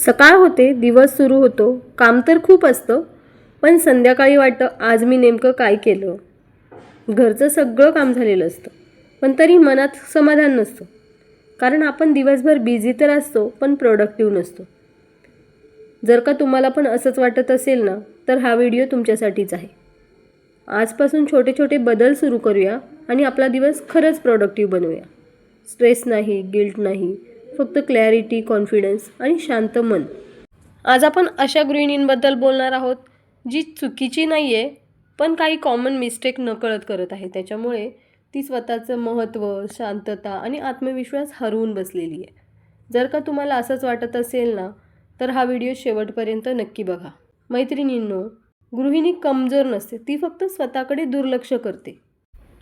सकाळ होते, दिवस सुरू होतो, काम तर खूप असतं, पण संध्याकाळी वाटतं आज मी नेमकं काय केलं. घरचं सगळं काम झालेलं असतं, पण तरी मनात समाधान नसतं. कारण आपण दिवसभर बिझी तर असतो, पण प्रोडक्टिव्ह नसतो. जर का तुम्हाला पण असंच वाटत असेल ना, तर हा व्हिडिओ तुमच्यासाठीच आहे. आजपासून छोटे छोटे बदल सुरू करूया आणि आपला दिवस खरंच प्रोडक्टिव्ह बनवूया. स्ट्रेस नाही, गिल्ट नाही, फक्त क्लॅरिटी, कॉन्फिडन्स आणि शांत मन. आज आपण अशा गृहिणींबद्दल बोलणार आहोत जी चुकीची नाही आहे, पण काही कॉमन मिस्टेक नकळत करत आहे. त्याच्यामुळे ती स्वतःचं महत्त्व, शांतता आणि आत्मविश्वास हरवून बसलेली आहे. जर का तुम्हाला असंच वाटत असेल ना, तर हा व्हिडिओ शेवटपर्यंत नक्की बघा. मैत्रिणींनो, गृहिणी कमजोर नसते, ती फक्त स्वतःकडे दुर्लक्ष करते.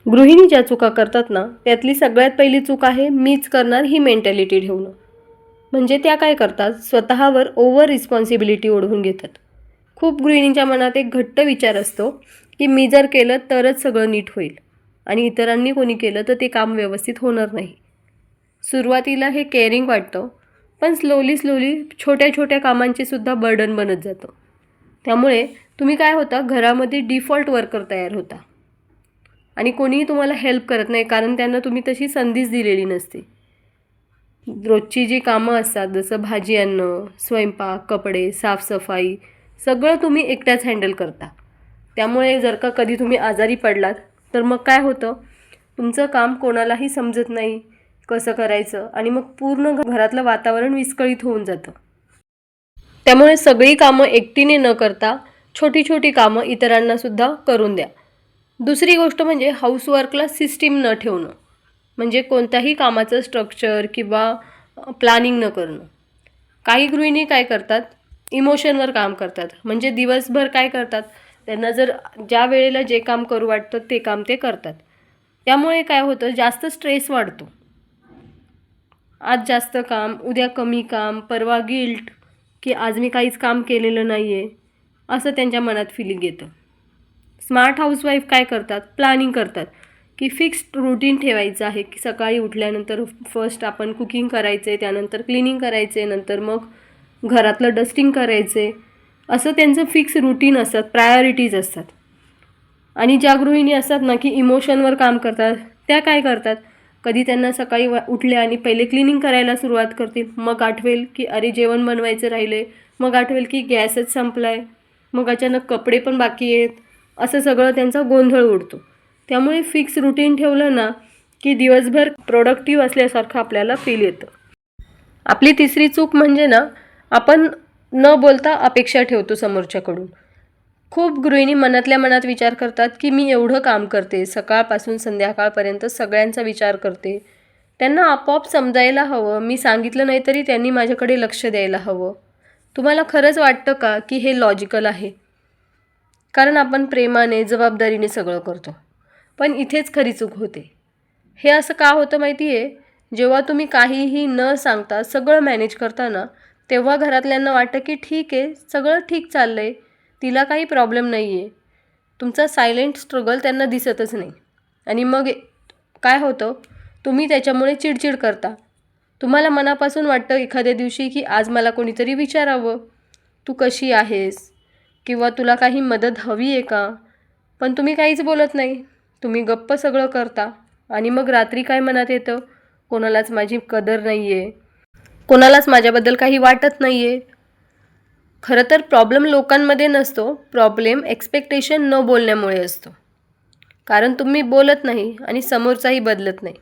गृहिणी ज्या चुका करतात ना, त्यातली सगळ्यात पहिली चूक आहे मीच करणार ही मेंटॅलिटी ठेवणं. म्हणजे त्या काय करतात, स्वतःवर ओव्हर रिस्पॉन्सिबिलिटी ओढवून घेतात. खूप गृहिणींच्या मनात एक घट्ट विचार असतो की मी जर केलं तरच सगळं नीट होईल आणि इतरांनी कोणी केलं तर ते काम व्यवस्थित होणार नाही. सुरुवातीला हे केअरिंग वाटतं, पण स्लोली छोट्या छोट्या कामांचे सुद्धा बर्डन बनत जातं. त्यामुळे तुम्ही काय होता, घरामध्ये डिफॉल्ट वर्कर तयार होता आणि कोणीही तुम्हाला हेल्प करत नाही, कारण त्यांना तुम्ही तशी संधीच दिलेली नसते. रोजची जी कामं असतात, जसं भाजी आणणं, स्वयंपाक, कपडे, साफसफाई, सगळं तुम्ही एकट्याच हँडल करता. त्यामुळे जर का कधी तुम्ही आजारी पडलात तर मग काय होतं, तुमचं काम कोणालाही समजत नाही कसं करायचं आणि मग पूर्ण घरातलं वातावरण विस्कळीत होऊन जातं. त्यामुळे सगळी कामं एकटीने न करता छोटी छोटी कामं इतरांनासुद्धा करून द्या. दुसरी गोष्ट म्हणजे हाऊसवर्कला सिस्टीम न ठेवणं, म्हणजे कोणत्याही कामाचं स्ट्रक्चर किंवा प्लॅनिंग न करणं. काही गृहिणी काय करतात, इमोशनवर काम करतात. म्हणजे दिवसभर काय करतात, त्यांना जर ज्या वेळेला जे काम करू वाटतं ते काम ते करतात. त्यामुळे काय होतं, जास्त स्ट्रेस वाढतो. आज जास्त काम, उद्या कमी काम, परवा गिल्ट की आज मी काहीच काम केलेलं नाही आहे, असं त्यांच्या मनात फिलिंग येतं. स्मार्ट हाऊसवाईफ काय करतात, प्लॅनिंग करतात की फिक्स्ड रुटीन ठेवायचं आहे की सकाळी उठल्यानंतर फर्स्ट आपण कुकिंग करायचे, त्यानंतर क्लिनिंग करायचे, नंतर मग घरातलं डस्टिंग करायचे. असं त्यांचं फिक्स रुटीन असतात, प्रायोरिटीज असतात. आणि ज्या गृहिणी असतात ना की इमोशनवर काम करतात, त्या काय करतात, कधी त्यांना सकाळी उठले आणि पहिले क्लिनिंग करायला सुरुवात करतील, मग आठवेल की अरे जेवण बनवायचं राहिले, मग आठवेल की गॅसच संपला आहे, मग अचानक कपडे पण बाकी आहेत. असं सगळं त्यांचा गोंधळ उडतो. त्यामुळे फिक्स रुटीन ठेवलं ना की दिवसभर प्रोडक्टिव्ह असल्यासारखं आपल्याला फील येतं. आपली तिसरी चूक म्हणजे ना, आपण न बोलता अपेक्षा ठेवतो समोरच्याकडून. खूप गृहिणी मनातल्या मनात विचार करतात की मी एवढं काम करते, सकाळपासून संध्याकाळपर्यंत सगळ्यांचा विचार करते, त्यांना आपोआप समजायला हवं, मी सांगितलं नाही तरी त्यांनी माझ्याकडे लक्ष द्यायला हवं. तुम्हाला खरंच वाटतं का की हे लॉजिकल आहे? कारण आपण प्रेमाने, जबाबदारीने सगळं करतो, पण इथेच खरी चूक होते. हे असं का होतं माहिती आहे, जेव्हा तुम्ही काहीही न सांगता सगळं मॅनेज करता ना, तेव्हा घरातल्यांना वाटतं की ठीक आहे, सगळं ठीक चाललं आहे, तिला काही प्रॉब्लेम नाही आहे. तुमचा सायलेंट स्ट्रगल त्यांना दिसतच नाही. आणि मग काय होतं, तुम्ही त्याच्यामुळे चिडचिड करता. तुम्हाला मनापासून वाटतं एखाद्या दिवशी की आज मला कोणीतरी विचारावं, तू कशी आहेस, किंवा तुला काही मदत हवी आहे का, पण तुम्ही काहीच बोलत नाही. तुम्ही गप्प सगळं करता आणि मग रात्री काय मनात येतं, कोणालाच माझी कदर नाही आहे, कोणालाच माझ्याबद्दल काही वाटत नाही आहे. खरं तर प्रॉब्लेम लोकांमध्ये नसतो, प्रॉब्लेम एक्सपेक्टेशन न बोलण्यामुळे असतो. कारण तुम्ही बोलत नाही आणि समोरचाही बदलत नाही.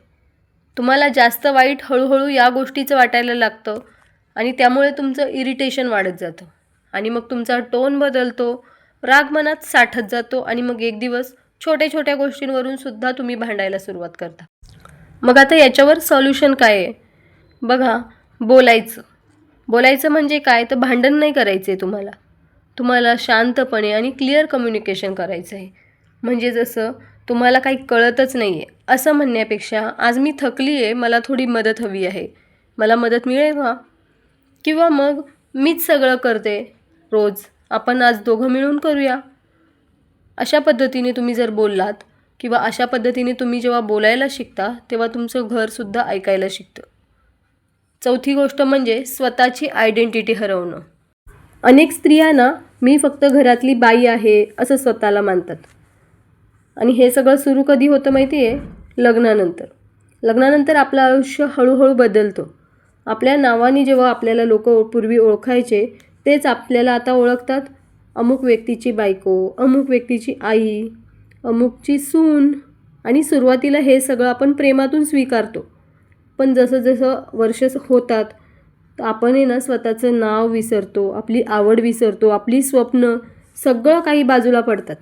तुम्हाला जास्त वाईट हळूहळू या गोष्टीचं वाटायला लागतं आणि त्यामुळे तुमचं इरिटेशन वाढत जातं आणि मग तुमचा टोन बदलतो, राग मनात साठत जातो आणि मग एक दिवस छोट्या छोट्या गोष्टींवरून सुद्धा तुम्ही भांडायला सुरुवात करता. मग आता याच्यावर सॉल्युशन काय आहे? बघा, बोलायचं म्हणजे काय, तर भांडण नाही करायचं आहे तुम्हाला. तुम्हाला शांतपणे आणि क्लिअर कम्युनिकेशन करायचं आहे. म्हणजे जसं तुम्हाला काही कळतच नाही आहे असं म्हणण्यापेक्षा, आज मी थकली आहे, मला थोडी मदत हवी आहे, मला मदत मिळेल का? किंवा मग मीच सगळं करते रोज, आपण आज दोघं मिळून करूया. अशा पद्धतीने तुम्ही जर बोललात किंवा अशा पद्धतीने तुम्ही जेव्हा बोलायला शिकता, तेव्हा तुमचं घरसुद्धा ऐकायला शिकतं. चौथी गोष्ट म्हणजे स्वतःची आयडेंटिटी हरवणं. अनेक स्त्रिया ना मी फक्त घरातली बाई आहे असं स्वतःला मानतात. आणि हे सगळं सुरू कधी होतं माहिती आहे? लग्नानंतर. लग्नानंतर आपलं आयुष्य हळूहळू बदलतं. आपल्या नावाने जेव्हा आपल्याला लोक पूर्वी ओळखायचे तेच आपल्याला आता ओळखतात अमुक व्यक्तीची बायको, अमुक व्यक्तीची आई, अमुकची सून. आणि सुरुवातीला हे सगळं आपण प्रेमातून स्वीकारतो. पण जसं जसं वर्ष होतात तर आपण स्वतःचं नाव विसरतो, आपली आवड विसरतो, आपली स्वप्न सगळं काही बाजूला पडतात.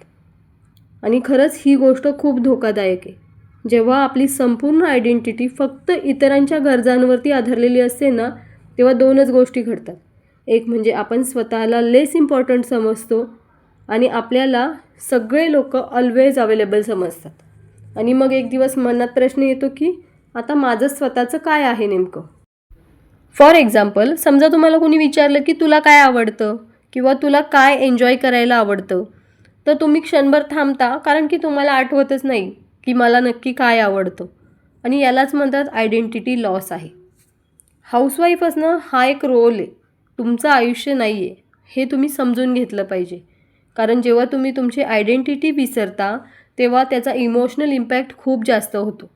आणि खरंच ही गोष्ट खूप धोकादायक आहे. जेव्हा आपली संपूर्ण आयडेंटिटी फक्त इतरांच्या गरजांवरती आधारलेली असते ना, तेव्हा दोनच गोष्टी घडतात. एक म्हणजे आपण स्वतःला लेस इम्पॉर्टंट समजतो आणि आपल्याला सगळे लोक ऑलवेज अवेलेबल समजतात. आणि मग एक दिवस मनात प्रश्न येतो की आता माझं स्वतःचं काय आहे नेमकं. फॉर एक्झाम्पल, समजा तुम्हाला कोणी विचारलं की तुला काय आवडतं किंवा तुला काय एन्जॉय करायला आवडतं, तर तुम्ही क्षणभर थांबता कारण की तुम्हाला आठवतच नाही की मला नक्की काय आवडतं. आणि यालाच म्हणतात आयडेंटिटी लॉस आहे. हाऊसवाईफ असणं हा एक रोल आहे, तुमचं आयुष्य नाही आहे, हे तुम्ही समजून घेतलं पाहिजे. कारण जेव्हा तुम्ही तुमची आयडेंटिटी विसरता तेव्हा त्याचा इमोशनल इम्पॅक्ट खूप जास्त होतो.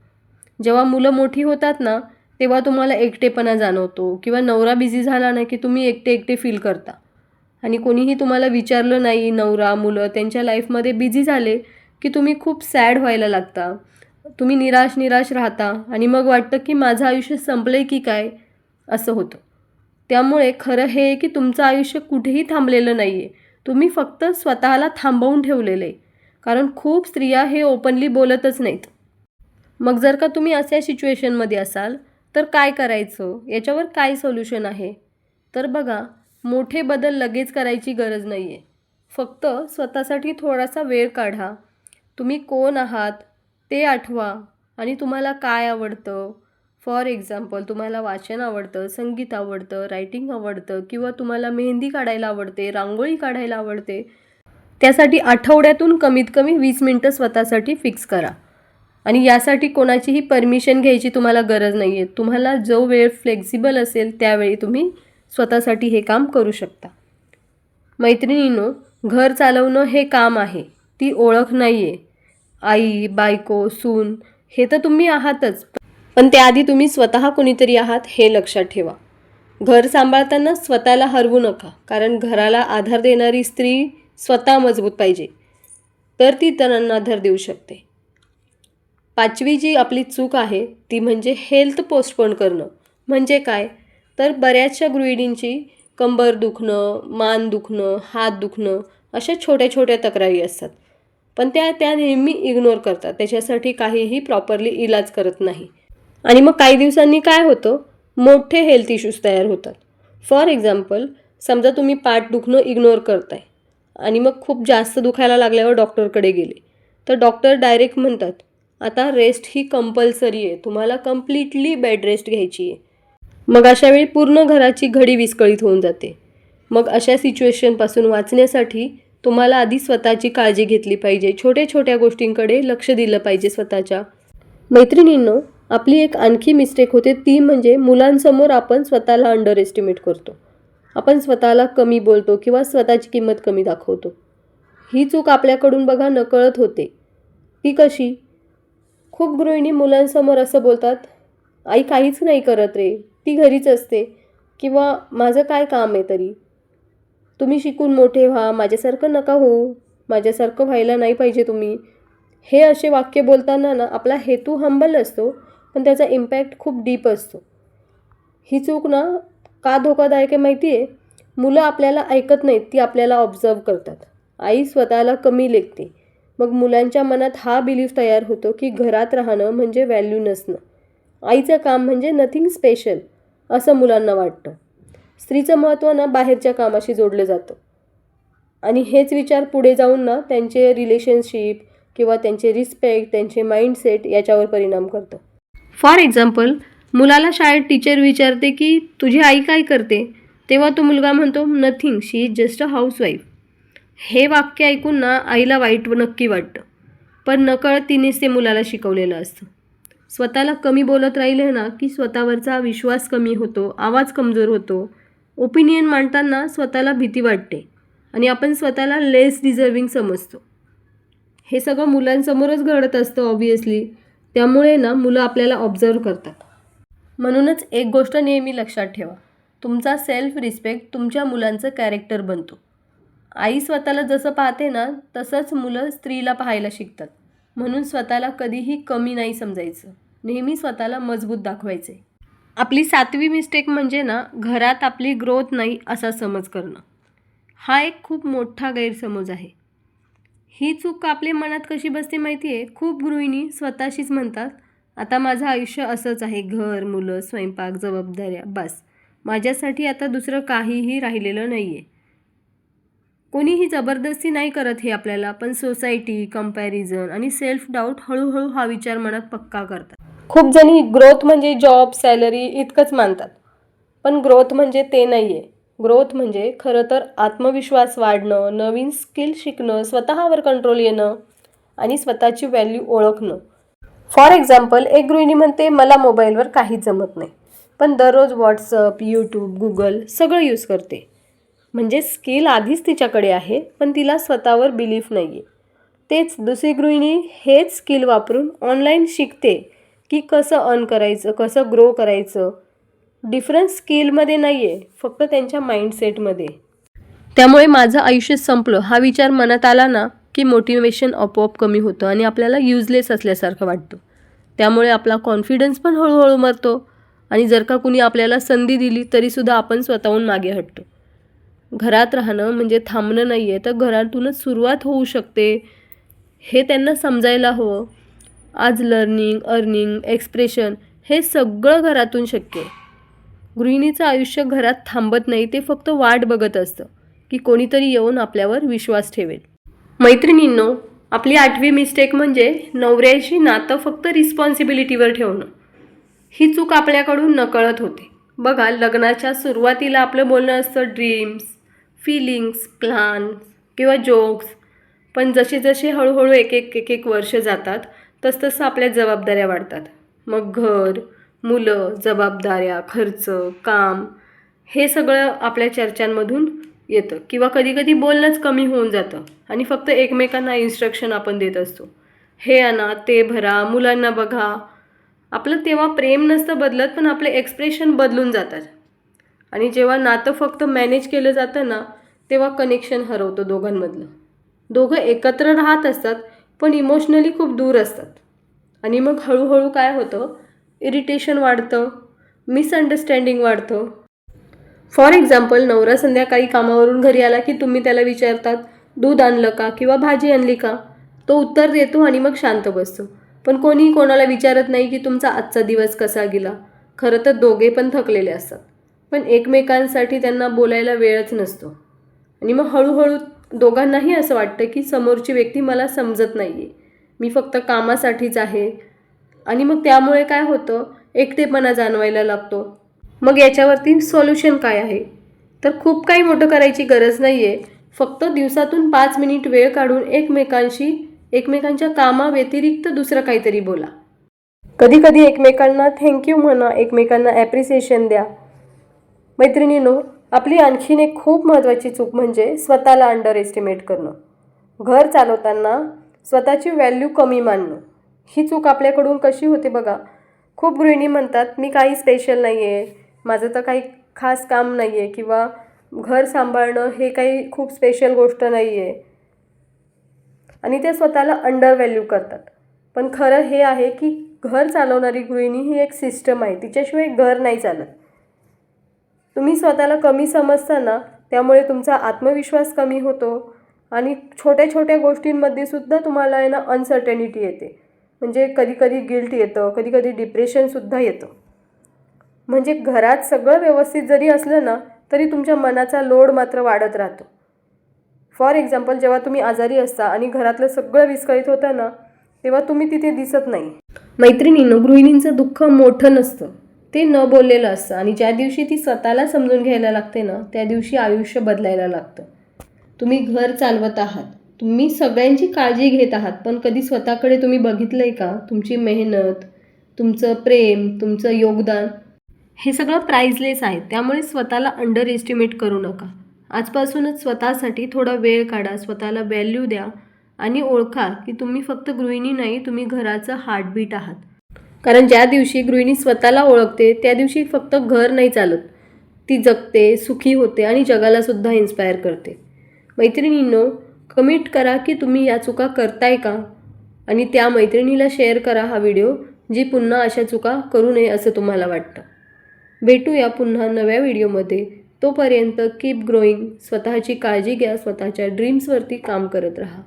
जेव्हा मुलं मोठी होतात ना तेव्हा तुम्हाला एकटेपणा जाणवतो किंवा नवरा बिझी झाला ना की तुम्ही एकटे एकटे फील करता. आणि कोणीही तुम्हाला विचारलं नाही, नवरा मुलं त्यांच्या लाईफमध्ये बिझी झाले की तुम्ही खूप सॅड व्हायला लागता. तुम्ही निराश राहता आणि मग वाटतं की माझं आयुष्य संपलंय की काय असं होतं. त्यामुळे खरं हे आहे की तुमचं आयुष्य कुठेही थांबलेलं नाही आहे, तुम्ही फक्त स्वतःला थांबवून ठेवलेलं आहे. कारण खूप स्त्रिया हे ओपनली बोलतच नाहीत. मग जर का तुम्ही अशा सिच्युएशनमध्ये असाल तर काय करायचं, याच्यावर काय सोल्युशन आहे? तर बघा, मोठे बदल लगेच करायची गरज नाही आहे. फक्त स्वतःसाठी थोडासा वेळ काढा. तुम्ही कोण आहात ते आठवा आणि तुम्हाला काय आवडतं. फॉर एक्झाम्पल, तुम्हाला वाचन आवडतं, संगीत आवडतं, रायटिंग आवडतं किंवा तुम्हाला मेहंदी काढायला आवडते, रांगोळी काढायला आवडते. त्यासाठी आठवड्यातून कमीत कमी 20 मिनटं स्वतःसाठी फिक्स करा. आणि यासाठी कोणाचीही परमिशन घ्यायची तुम्हाला गरज नाही आहे. तुम्हाला जो वेळ फ्लेक्झिबल असेल त्यावेळी तुम्ही स्वतःसाठी हे काम करू शकता. मैत्रिणींनो, घर चालवणं हे काम आहे, ती ओळख नाही आहे. आई, बायको, सून हे तर तुम्ही आहातच, पण त्याआधी तुम्ही स्वतः कोणीतरी आहात हे लक्षात ठेवा. घर सांभाळताना स्वतःला हरवू नका, कारण घराला आधार देणारी स्त्री स्वतः मजबूत पाहिजे, तर ती इतरांना आधार देऊ शकते. 5वी जी आपली चूक आहे ती म्हणजे हेल्थ पोस्टपोन करणं. म्हणजे काय? तर बऱ्याचशा गृहिणींची कंबर दुखणं, मान दुखणं, हात दुखणं अशा छोट्या छोट्या तक्रारी असतात, पण त्या नेहमी इग्नोर करतात. त्याच्यासाठी काहीही प्रॉपरली इलाज करत नाही. आणि मग काही दिवसांनी काय होतं, मोठे हेल्थ इश्यूज तयार होतात. फॉर एक्झाम्पल, समजा तुम्ही पाठ दुखणं इग्नोर करताय आणि मग खूप जास्त दुखायला लागल्यावर डॉक्टरकडे गेले, तर डॉक्टर डायरेक्ट म्हणतात आता रेस्ट ही कंपल्सरी आहे, तुम्हाला कम्प्लिटली बेड रेस्ट घ्यायची आहे. मग अशा वेळी पूर्ण घराची घडी विस्कळीत होऊन जाते. मग अशा सिच्युएशनपासून वाचण्यासाठी तुम्हाला आधी स्वतःची काळजी घेतली पाहिजे. छोट्या छोट्या गोष्टींकडे लक्ष दिलं पाहिजे स्वतःच्या. मैत्रिणींनो, आपली एक आणखी मिस्टेक होते ती म्हणजे मुलांसमोर आपण स्वतःला अंडर एस्टिमेट करतो. आपण स्वतःला कमी बोलतो किंवा स्वतःची किंमत कमी दाखवतो. ही चूक आपल्याकडून बघा नकळत होते. ती कशी? खूप गृहिणी मुलांसमोर असं बोलतात, आई काहीच नाही करत रे, ती घरीच असते, किंवा माझं काय काम आहे तरी, तुम्ही शिकून मोठे व्हा, माझ्यासारखं नका होऊ, माझ्यासारखं व्हायला नाही पाहिजे तुम्ही. हे असे वाक्य बोलताना ना आपला हेतू हंबल असतो, पण त्याचा इम्पॅक्ट खूप डीप असतो. ही चूक ना का धोकादायक आहे माहिती आहे? मुलं आपल्याला ऐकत नाहीत, ती आपल्याला ऑब्झर्व करतात. आई स्वतःला कमी लेखते, मग मुलांच्या मनात हा बिलीफ तयार होतो की घरात राहणं म्हणजे व्हॅल्यू नसणं, आईचं काम म्हणजे नथिंग स्पेशल असं मुलांना वाटतं. स्त्रीचं महत्त्व ना बाहेरच्या कामाशी जोडलं जातं आणि हेच विचार पुढे जाऊन ना त्यांचे रिलेशनशिप किंवा त्यांचे रिस्पेक्ट, त्यांचे माइंडसेट याच्यावर परिणाम करतं. फॉर एक्झाम्पल, मुलाला शाळेत टीचर विचारते की तुझी आई काय करते, तेव्हा तो मुलगा म्हणतो nothing, she is just a housewife. हे वाक्य ऐकून ना आईला वाईट नक्की वाटतं, पण नकळत तिनेच ते मुलाला शिकवलेलं असतं. स्वतःला कमी बोलत राहिले ना की स्वतःवरचा विश्वास कमी होतो, आवाज कमजोर होतो. ओपिनियन मांडताना स्वतःला भीती वाटते आणि आपण स्वतःला लेस डिझर्विंग समजतो. हे सगळं मुलांसमोरच घडत असतं ऑब्व्हियसली. त्यामुळे ना मुलं आपल्याला ऑब्झर्व करतात. म्हणूनच एक गोष्ट नेहमी लक्षात ठेवा, तुमचा सेल्फ रिस्पेक्ट तुमच्या मुलांचं कॅरेक्टर बनतो. आई स्वतःला जसं पाहते ना तसंच मुलं स्त्रीला पाहायला शिकतात. म्हणून स्वतःला कधीही कमी नाही समजायचं, नेहमी स्वतःला मजबूत दाखवायचे. आपली 7वी मिस्टेक म्हणजे ना घरात आपली ग्रोथ नाही असा समज करणं. हा एक खूप मोठा गैरसमज आहे. ही चूक आपल्या मनात कशी बसते माहिती आहे? खूप गृहिणी स्वतःशीच म्हणतात, आता माझं आयुष्य असंच आहे, घर, मुलं, स्वयंपाक, जबाबदाऱ्या, बस, माझ्यासाठी आता दुसरं काहीही राहिलेलं नाही आहे. कोणीही जबरदस्ती नाही करत हे आपल्याला, पण सोसायटी, कंपॅरिझन आणि सेल्फ डाऊट हळूहळू हा विचार मनात पक्का करतात. खूप जणी ग्रोथ म्हणजे जॉब, सॅलरी इतकंच मानतात, पण ग्रोथ म्हणजे ते नाही आहे. ग्रोथ म्हणजे खरं तर आत्मविश्वास वाढणं, नवीन स्किल शिकणं, स्वतःवर कंट्रोल येणं आणि स्वतःची व्हॅल्यू ओळखणं. फॉर एक्झाम्पल, एक गृहिणी म्हणते मला मोबाईलवर काहीच जमत नाही, पण दररोज व्हॉट्सअप, यूट्यूब, गुगल सगळं यूज करते. म्हणजे स्किल आधीच तिच्याकडे आहे, पण तिला स्वतःवर बिलीफ नाही आहे. तेच दुसरी गृहिणी हेच स्किल वापरून ऑनलाईन शिकते की कसं अर्न करायचं, कसं ग्रो करायचं. डिफरन्स स्किलमध्ये नाही आहे, फक्त त्यांच्या माइंडसेटमध्ये. त्यामुळे माझं आयुष्य संपलं हा विचार मनात आला ना की मोटिवेशन आपोआप कमी होतं आणि आपल्याला युजलेस असल्यासारखं वाटतं. त्यामुळे आपला कॉन्फिडन्स पण हळूहळू मरतो आणि जर का कुणी आपल्याला संधी दिली तरीसुद्धा आपण स्वतःहून मागे हटतो. घरात राहणं म्हणजे थांबणं नाही आहे, तर घरातूनच सुरुवात होऊ शकते हे त्यांना समजायला हवं. आज लर्निंग, अर्निंग, एक्सप्रेशन हे सगळं घरातून शक्य आहे. गृहिणीचं आयुष्य घरात थांबत नाही, ते फक्त वाट बघत असतं की कोणीतरी येऊन आपल्यावर विश्वास ठेवेल. मैत्रिणींनो, आपली 8वी मिस्टेक म्हणजे नवऱ्याशी नातं फक्त रिस्पॉन्सिबिलिटीवर ठेवणं. ही चूक आपल्याकडून नकळत होते. बघा, लग्नाच्या सुरुवातीला आपलं बोलणं असतं ड्रीम्स, फीलिंग्स, प्लॅन्स किंवा जोक्स. पण जसे जसे हळूहळू एक एक वर्ष जातात तसतसं आपल्या जबाबदाऱ्या वाढतात. मग घर, मुलं, जबाबदाऱ्या, खर्च, काम हे सगळं आपल्या चर्चांमधून येतं किंवा कधीकधी बोलणंच कमी होऊन जातं आणि फक्त एकमेकांना इन्स्ट्रक्शन आपण देत असतो. हे आणा, ते भरा, मुलांना बघा. आपलं तेव्हा प्रेम नसतं बदलत, पण आपले एक्सप्रेशन बदलून जातात. आणि जेव्हा नातं फक्त मॅनेज केलं जातं ना तेव्हा कनेक्शन हरवतं दोघांमधलं. दोघं एकत्र राहत असतात पण इमोशनली खूप दूर असतात. आणि मग हळूहळू काय होतं, इरिटेशन वाढतं, मिसअंडरस्टँडिंग वाढतं. फॉर एक्झाम्पल, नवरा संध्याकाळी कामावरून घरी आला की तुम्ही त्याला विचारतात दूध आणलं का किंवा भाजी आणली का. तो उत्तर देतो आणि मग शांत बसतो. पण कोणी कोणाला विचारत नाही की तुमचा आजचा दिवस कसा गेला. खरं तर दोघे पण थकलेले असतात, पण एकमेकांसाठी त्यांना बोलायला वेळच नसतो. आणि मग हळूहळू दोघांनाही असं वाटतं की समोरची व्यक्ती मला समजत नाही आहे, मी फक्त कामासाठीच आहे. आणि मग त्यामुळे काय होतं, एकटेपणा जाणवायला लागतो. मग याच्यावरती सोल्युशन काय आहे? तर खूप काही मोठं करायची गरज नाही आहे. फक्त दिवसातून 5 मिनिट वेळ काढून एकमेकांच्या कामाव्यतिरिक्त दुसरं काहीतरी बोला. कधी कधी एकमेकांना थँक्यू म्हणा, एकमेकांना ॲप्रिसिएशन द्या. मैत्रिणींनो, आपली आणखीन एक खूप महत्त्वाची चूक म्हणजे स्वतःला अंडर एस्टिमेट करणं. घर चालवताना स्वतःची व्हॅल्यू कमी मानणं. ही चूक आपल्याकडून कशी होते बघा. खूप गृहिणी म्हणतात मी काही स्पेशल नाही आहे, माझं तर काही खास काम नाही आहे किंवा घर सांभाळणं हे काही खूप स्पेशल गोष्ट नाही आहे. आणि ते स्वतःला अंडर व्हॅल्यू करतात. पण खरं हे आहे की घर चालवणारी गृहिणी ही एक सिस्टम आहे, तिच्याशिवाय घर नाही चालत. तुम्ही स्वतःला कमी समजता त्यामुळे तुमचा आत्मविश्वास कमी होतो आणि छोट्या छोट्या गोष्टींमध्ये सुद्धा तुम्हाला आहे ना अनसर्टेनिटी येते. म्हणजे कधी कधी गिल्ट येतं, कधी कधी डिप्रेशनसुद्धा येतं. म्हणजे घरात सगळं व्यवस्थित जरी असलं ना तरी तुमच्या मनाचा लोड मात्र वाढत राहतो. फॉर एक्झाम्पल, जेव्हा तुम्ही आजारी असता आणि घरातलं सगळं विस्कळीत होतं ना तेव्हा तुम्ही तिथे दिसत नाही. मैत्रिणींनो, गृहिणींचं दुःख मोठं नसतं, ते न बोललेलं असतं. आणि ज्या दिवशी ती स्वतःला समजून घ्यायला लागते ना त्या दिवशी आयुष्य बदलायला लागतं. तुम्ही घर चालवत आहात, तुम्ही सगळ्यांची काळजी घेत आहात, पण कधी स्वतःकडे तुम्ही बघितलं आहे का? तुमची मेहनत, तुमचं प्रेम, तुमचं योगदान हे सगळं प्राइजलेस आहे. त्यामुळे स्वतःला अंडर एस्टिमेट करू नका. आजपासूनच स्वतःसाठी थोडा वेळ काढा, स्वतःला व्हॅल्यू द्या आणि ओळखा की तुम्ही फक्त गृहिणी नाही, तुम्ही घराचं हार्टबीट आहात. कारण ज्या दिवशी गृहिणी स्वतःला ओळखते त्या दिवशी फक्त घर नाही चालत, ती जगते, सुखी होते आणि जगालासुद्धा इन्स्पायर करते. मैत्रिणींनो, कमेंट करा की तुम्ही या चुका करताय का आणि त्या मैत्रिणीला शेअर करा हा व्हिडिओ, जी पुन्हा अशा चुका करू नये असं तुम्हाला वाटतं. भेटूया पुन्हा नव्या व्हिडिओमध्ये. तोपर्यंत कीप ग्रोईंग. स्वतःची काळजी घ्या, स्वतःच्या ड्रीम्सवरती काम करत राहा.